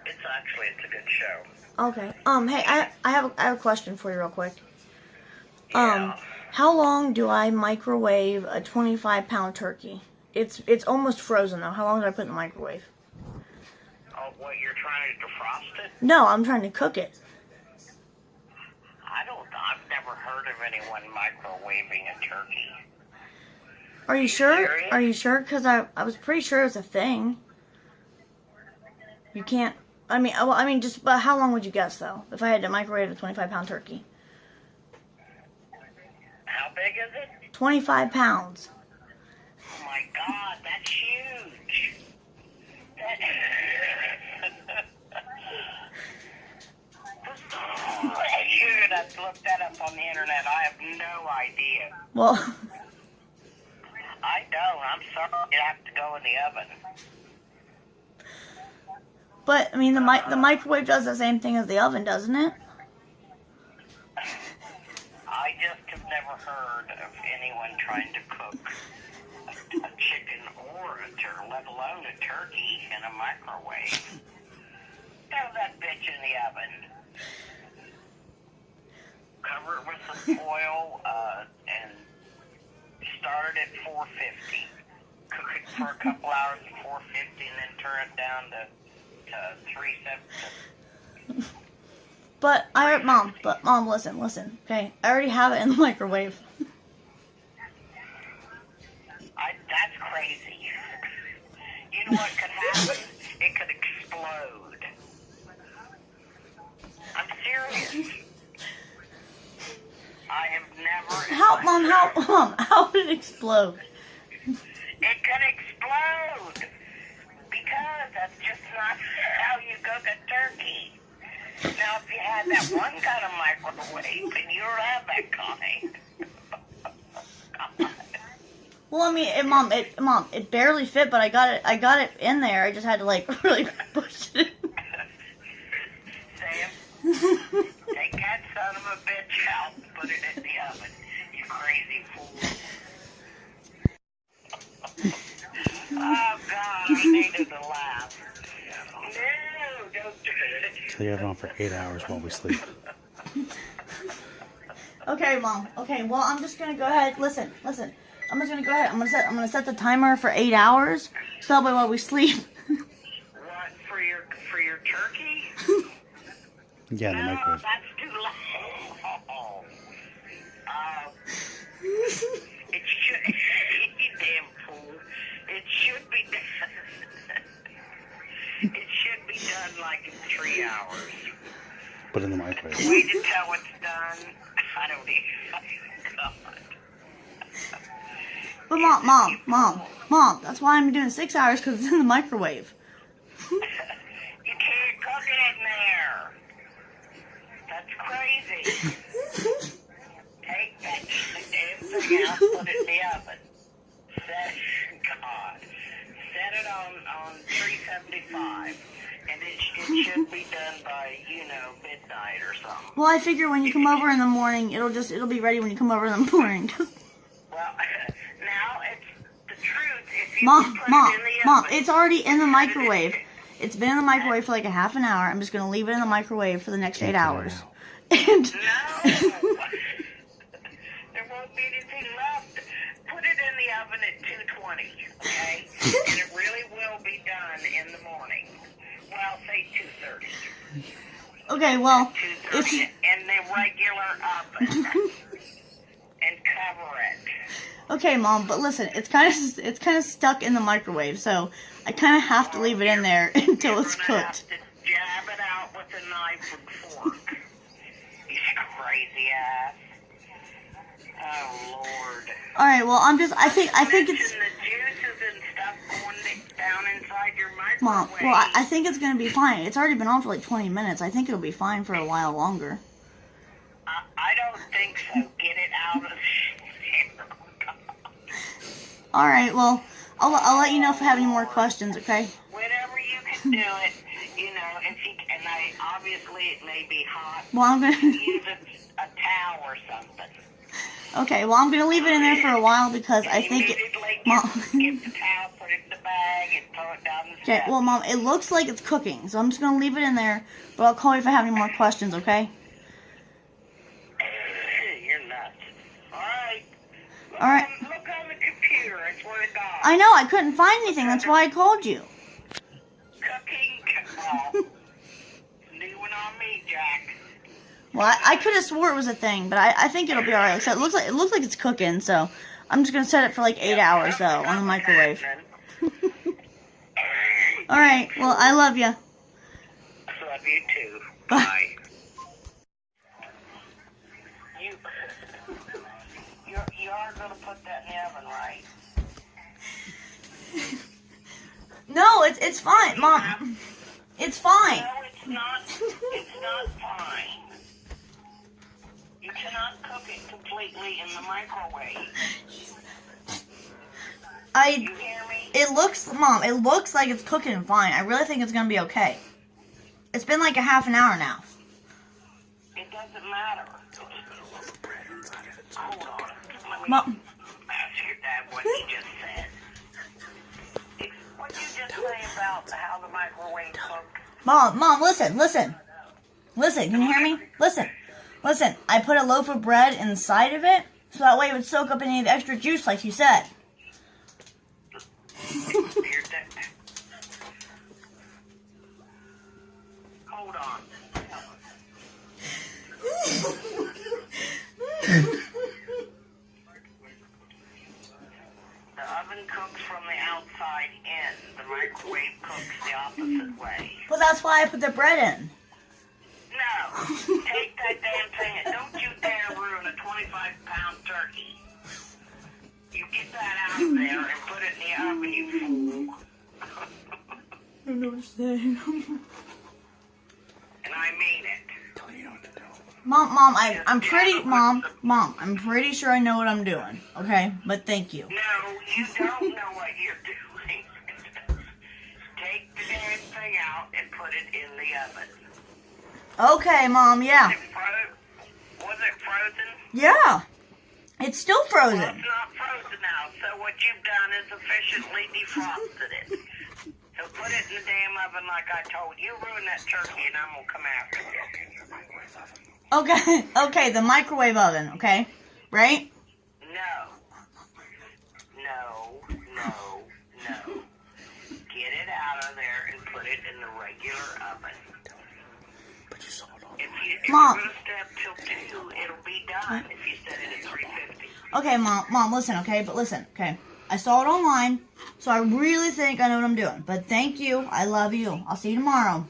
It's a good show. Okay. Hey, I have a question for you real quick. Yeah. How long do I microwave a 25-pound turkey? It's almost frozen though. How long do I put in the microwave? Oh, what, you're trying to defrost it? No, I'm trying to cook it. I've never heard of anyone microwaving a turkey. Are you sure? serious? Are you sure? Because I was pretty sure it's a thing. You can't. Just. But how long would you guess though? If I had to microwave a 25-pound turkey. How big is it? 25 pounds. Oh my God, that's huge. You're gonna have to look that up on the internet. I have no idea. Well, I don't. I'm sorry. You have to go in the oven. but I mean the microwave does the same thing as the oven, doesn't it? I just have never heard of anyone trying to cook a chicken or a turkey, let alone a turkey, in a microwave. Throw that bitch in the oven. Cover it with some foil and start it at 450. Cook it for a couple hours at 450 and then turn it down to 370. But mom, listen, okay? I already have it in the microwave. That's crazy. You know what could happen? It could explode. I'm serious. I have never... How would it explode? It could explode. Because that's just not how you cook a turkey. Now, if you had that one kind of microwave, and you have that kind... Well, I mean, it barely fit, but I got it in there. I just had to really push it. Sam, take that son of a bitch out and put it in the oven. You crazy fool. Oh, God, I needed to laugh. No, don't do it. So you have it on for 8 hours while we sleep. Okay, Mom. Okay, well, I'm just gonna go ahead. Listen. I'm just gonna go ahead. I'm gonna set the timer for 8 hours, so that way while we sleep. What, for your turkey? Yeah, in the No, microwave. that's too long. It should, you damn fool. It should be done. It should be done like in 3 hours. Put it in the microwave. Wait until it's done. I don't even. God. But Mom, that's why I'm doing 6 hours, because it's in the microwave. You can't cook it in there. That's crazy. Take that damn thing out, put it in the oven. Set it on 375, and it should be done by, midnight or something. Well, I figure when you come over in the morning, it'll be ready when you come over in the morning. Well, now it's the truth. If you Mom, put it in the oven, it's already in the microwave. It's been in the microwave for like a half an hour. I'm just gonna leave it in the microwave for the next 8 hours. And No. There won't be anything left. Put it in the oven at 220, okay? And it really will be done in the morning. Well, say 2:30. okay, well, 2:30 in the regular oven. And cover it. okay, Mom. But listen, it's kind of stuck in the microwave, so I kind of have to leave it in there until it's You're gonna have cooked. to jab it out with a knife and fork. You crazy ass. Oh, Lord. All right, well, I think it's. Mention the juices and stuff going down inside your microwave. Mom, well, I think it's gonna be fine. It's already been on for like 20 minutes. I think it'll be fine for a while longer. I don't think so. Get it out of there. All right, well, I'll let you know if I have any more questions. Okay. Whenever you can do it, obviously it may be hot. Well, I'm gonna. Use a towel or something. Okay, well, I'm going to leave it in there for a while because I think it... Immediately Mom. get the towel, put it in the bag, and throw it down the Okay, steps. well, Mom, it looks like it's cooking, so I'm just going to leave it in there, but I'll call you if I have any more questions, okay? You're nuts. Alright. Alright. Look on the computer, I swear to God. I know, I couldn't find anything, that's why I called you. Cooking. New one on me, Jack. Well, I could have swore it was a thing, but I think it'll be alright. So it looks like it's cooking, so I'm just going to set it for like 8 hours, though, on the microwave. Alright, well, I love you. Love you too. Bye. Bye. You are going to put that in the oven, right? No, it's fine, Mom. It's fine. No, it's not. It's not fine. You cannot cook it completely in the microwave. You hear me? Mom, it looks like it's cooking fine. I really think it's going to be okay. It's been like a half an hour now. It doesn't matter. Hold on. Let me Mom, ask your dad what he just said. What did you just say about how the microwave cooked? Mom, listen. Listen, can you hear me? Listen. I put a loaf of bread inside of it, so that way it would soak up any of the extra juice like you said. Your dad. Hold on. The oven cooks from the outside in. The microwave cooks the opposite way. Well, that's why I put the bread in. No, take that damn thing and don't you dare ruin a 25-pound turkey. You get that out of there and put it in the oven, you fool. I don't know what to say. And I mean it. Tell you what to do. Mom, I'm pretty sure I know what I'm doing. Okay, but thank you. No, you don't know what you're doing. Take the damn thing out and put it in the oven. Okay, Mom, yeah. Was it frozen? Yeah. It's still Well, frozen. it's not frozen now, so what you've done is efficiently defrosted it. So put it in the damn oven like I told you. Ruin that turkey and I'm going to come after you. Okay, the microwave oven, okay? Right? No. Get it out of there and put it in the regular oven. If Mom. you're going to step till 2, it'll be done if you set it at 350. Okay, Mom, listen, okay? But listen, okay? I saw it online, so I really think I know what I'm doing. But thank you. I love you. I'll see you tomorrow.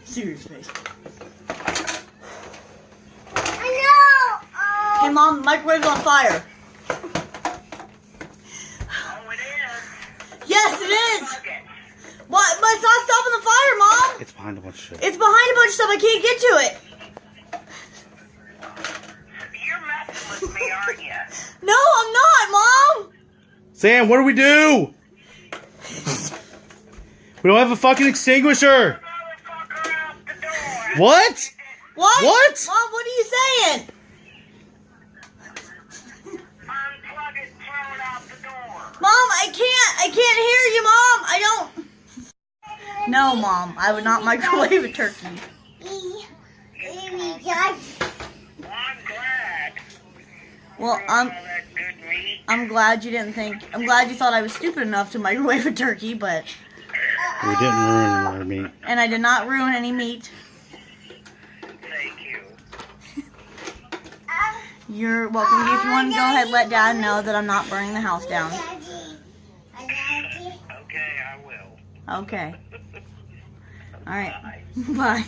Serious face. I know! Hey, Mom, the microwave's on fire. Oh, it is? Yes, it is. Plug it. What? But it's not stopping the fire, Mom. It's behind a bunch of shit. It's behind a bunch of stuff. I can't get to it. You're messing with me, aren't you? No, I'm not, Mom. Sam, what do we do? We don't have a fucking extinguisher. Motherfucker out the door. What? What? What? Mom, what are you saying? Unplug it, throw it out the door. Mom, I can't hear you, Mom. I don't. No, Mom, I would not microwave a turkey. I'm glad. Well, All that good meat. I'm glad you didn't think. I'm glad you thought I was stupid enough to microwave a turkey, but We didn't ruin our meat. and I did not ruin any meat. Thank you. You're welcome. If you want to go ahead, let Dad know that I'm not burning the house down. Okay, I will. Okay. All right. Bye. Bye.